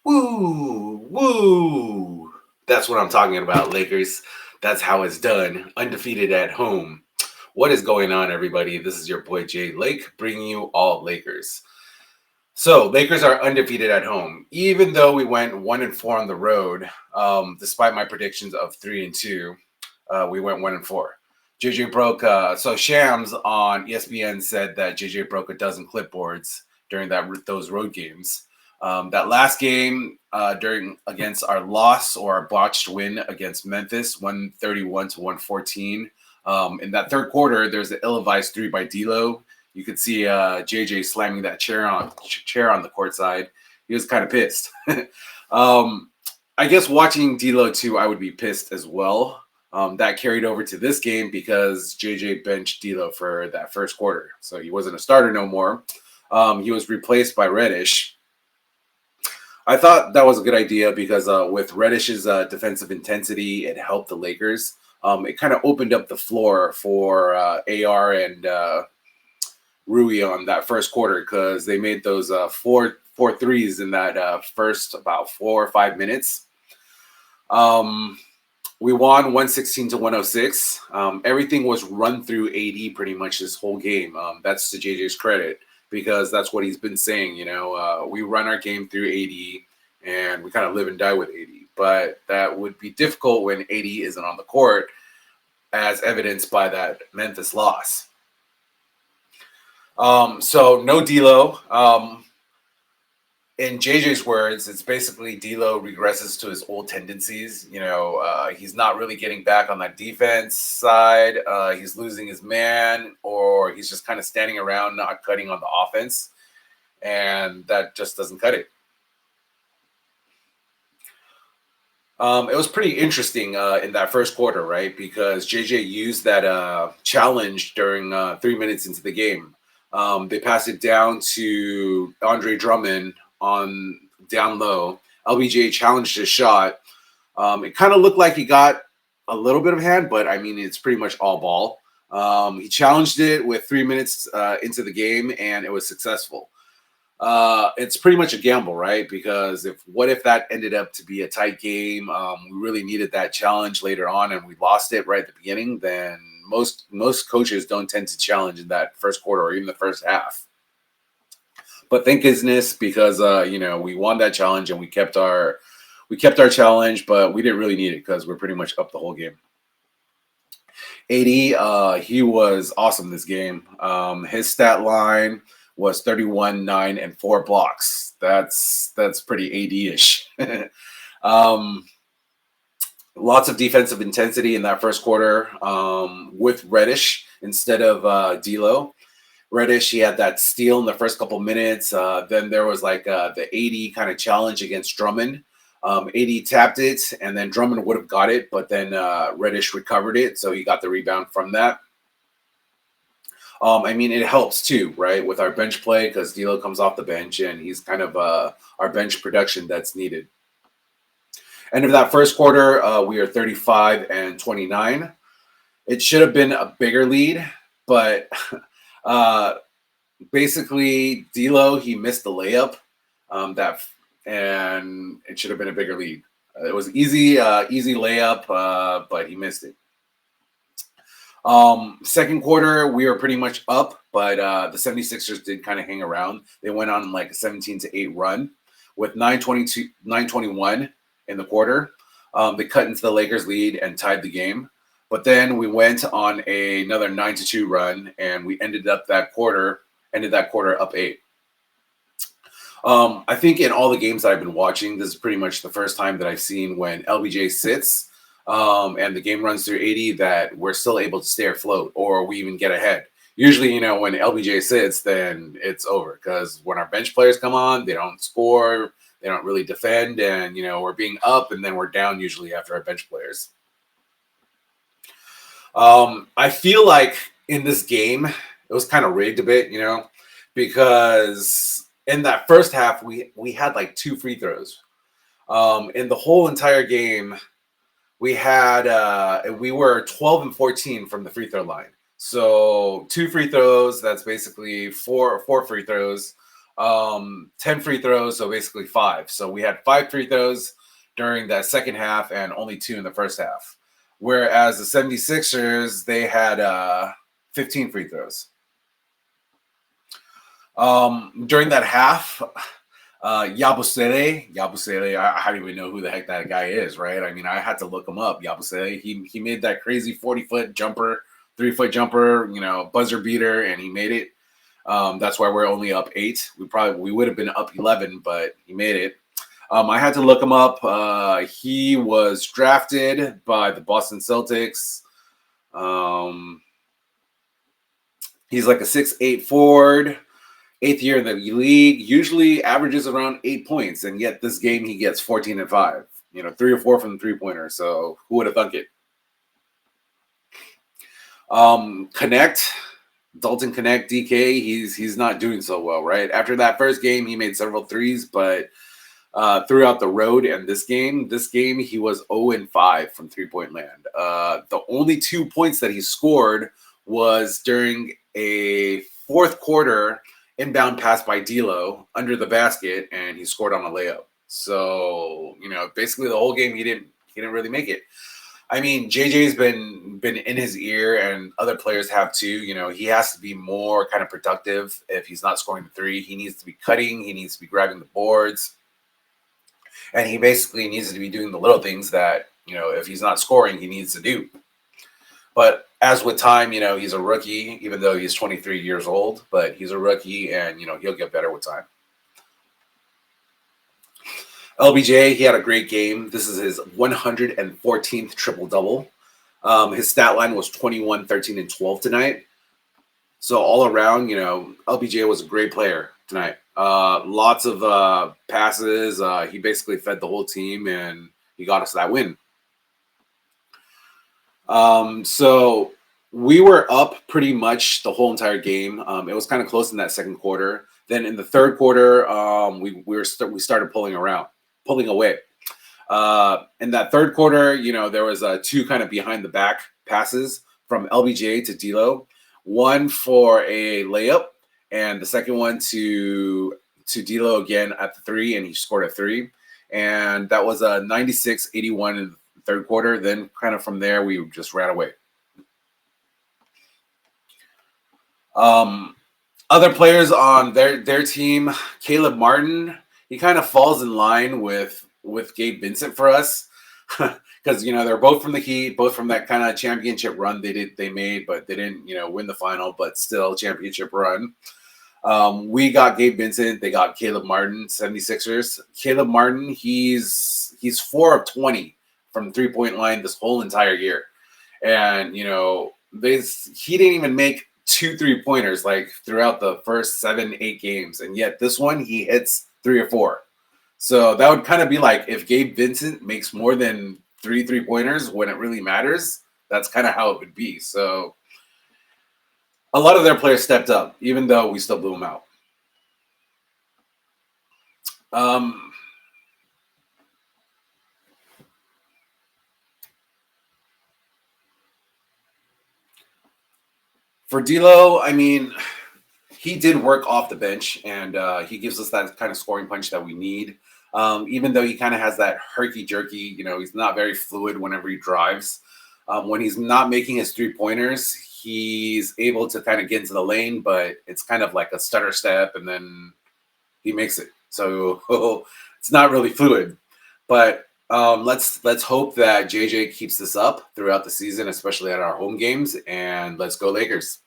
Woo, woo. That's what I'm talking about, Lakers. That's how it's done. Undefeated at home. What is going on, everybody? This is your boy Jay Lake bringing you all Lakers. So, Lakers are undefeated at home, even though we went 1-4 on the road. Despite my predictions of 3-2, we went 1-4. JJ Broka. So Shams on ESPN said that JJ broke a dozen clipboards during those road games. That last game during against our loss or our botched win against Memphis, 131 to 114. In that third quarter, there's an ill-advised three by D'Lo. You could see JJ slamming that chair on the court side. He was kind of pissed. I guess watching D'Lo too, I would be pissed as well. That carried over to this game because JJ benched D'Lo for that first quarter, so he wasn't a starter no more. He was replaced by Reddish. I thought that was a good idea because with Reddish's defensive intensity, it helped the Lakers. It kind of opened up the floor for AR and Rui on that first quarter because they made those four threes in that first about 4 or 5 minutes. We won 116 to 106. Everything was run through AD pretty much this whole game. That's to JJ's credit because that's what he's been saying. We run our game through AD and we kind of live and die with AD. But that would be difficult when AD isn't on the court, as evidenced by that Memphis loss. So no D'Lo. In JJ's words, it's basically D'Lo regresses to his old tendencies. He's not really getting back on that defense side. He's losing his man, or he's just kind of standing around, not cutting on the offense, and that just doesn't cut it. It was pretty interesting in that first quarter, right? Because JJ used that challenge during 3 minutes into the game. They passed it down to Andre Drummond on down low. LBJ challenged his shot. It kind of looked like he got a little bit of hand, but I mean, it's pretty much all ball. He challenged it with 3 minutes into the game, and it was successful. It's pretty much a gamble, right? Because what if that ended up to be a tight game? We really needed that challenge later on, and we lost it right at the beginning. Then most coaches don't tend to challenge in that first quarter or even the first half. But thank goodness because we won that challenge and we kept our challenge, but we didn't really need it because we're pretty much up the whole game. AD, he was awesome this game. His stat line was 31, 9, and 4 blocks. That's pretty AD-ish. Lots of defensive intensity in that first quarter with Reddish instead of D'Lo. Reddish, he had that steal in the first couple minutes. Then there was like the AD kind of challenge against Drummond. AD tapped it, and then Drummond would have got it, but then Reddish recovered it, so he got the rebound from that. It helps too, right, with our bench play because D'Lo comes off the bench, and he's kind of our bench production that's needed. End of that first quarter, we are 35 and 29. It should have been a bigger lead, but basically D'Lo, he missed the layup and it should have been a bigger lead. It was easy layup, but he missed it. Second quarter, we were pretty much up, but the 76ers did kind of hang around. They went on like a 17-8 run with 9:21 in the quarter. They cut into the Lakers lead and tied the game. But then we went on another 9-2 run, and we ended that quarter up 8. I think in all the games that I've been watching, this is pretty much the first time that I've seen when LBJ sits and the game runs through 80 that we're still able to stay afloat or we even get ahead. Usually, when LBJ sits, then it's over because when our bench players come on, they don't score, they don't really defend, and, we're being up and then we're down usually after our bench players. I feel like in this game, it was kind of rigged a bit, because in that first half, we had like 2 free throws. In the whole entire game, we were 12 and 14 from the free throw line. So 2 free throws, that's basically four free throws. 10 free throws, so basically five. So we had 5 free throws during that second half and only 2 in the first half. Whereas the 76ers, they had 15 free throws. During that half, Yabusele, I don't even know who the heck that guy is, right? I mean, I had to look him up. Yabusele, he made that crazy 40-foot jumper, 3-foot jumper, buzzer beater, and he made it. That's why we're only up 8. We would have been up 11, but he made it. I had to look him up. He was drafted by the Boston Celtics. He's like a 6'8" forward, 8th year in the league. Usually averages around 8 points, and yet this game he gets 14 and 5. 3 or 4 from the 3-pointer. So who would have thunk it? Dalton Connect, DK, he's not doing so well, right? After that first game, he made several threes, but throughout the road and this game he was 0 and 5 from 3-point land. The only 2 points that he scored was during a fourth quarter inbound pass by D'Lo under the basket, and he scored on a layup. So basically the whole game he didn't really make it. I mean, JJ's been in his ear, and other players have too. He has to be more kind of productive. If he's not scoring the 3, he needs to be cutting. He needs to be grabbing the boards, and he basically needs to be doing the little things that if he's not scoring, he needs to do. But as with time, he's a rookie, even though he's 23 years old. But he's a rookie, and he'll get better with time. LBJ, he had a great game. This is his 114th triple-double. His stat line was 21, 13, and 12 tonight. So all around, LBJ was a great player tonight. Lots of passes. He basically fed the whole team, and he got us that win. So we were up pretty much the whole entire game. It was kind of close in that second quarter. Then in the third quarter, we started pulling away. In that third quarter, there was 2 kind of behind the back passes from LBJ to D'Lo, one for a layup, and the second one to D'Lo again at the 3, and he scored a 3, and that was a 96-81 in the third quarter. Then kind of from there, we just ran away. Other players on their team, Caleb Martin, he kind of falls in line with Gabe Vincent for us, because they're both from the Heat, both from that kind of championship run they made, but they didn't win the final, but still championship run. We got Gabe Vincent, they got Caleb Martin, 76ers. Caleb Martin, he's 4 of 20 from 3-point line this whole entire year, and he didn't even make 2 3-pointers like throughout the first 7-8 games, and yet this one he hits 3 or 4. So that would kind of be like if Gabe Vincent makes more than 3 3-pointers when it really matters. That's kind of how it would be. So a lot of their players stepped up, even though we still blew them out. For D'Lo, I mean, he did work off the bench, and he gives us that kind of scoring punch that we need. Even though he kind of has that herky-jerky, he's not very fluid whenever he drives. When he's not making his 3-pointers, he's able to kind of get into the lane, but it's kind of like a stutter step, and then he makes it. So it's not really fluid. But let's hope that JJ keeps this up throughout the season, especially at our home games, and let's go Lakers.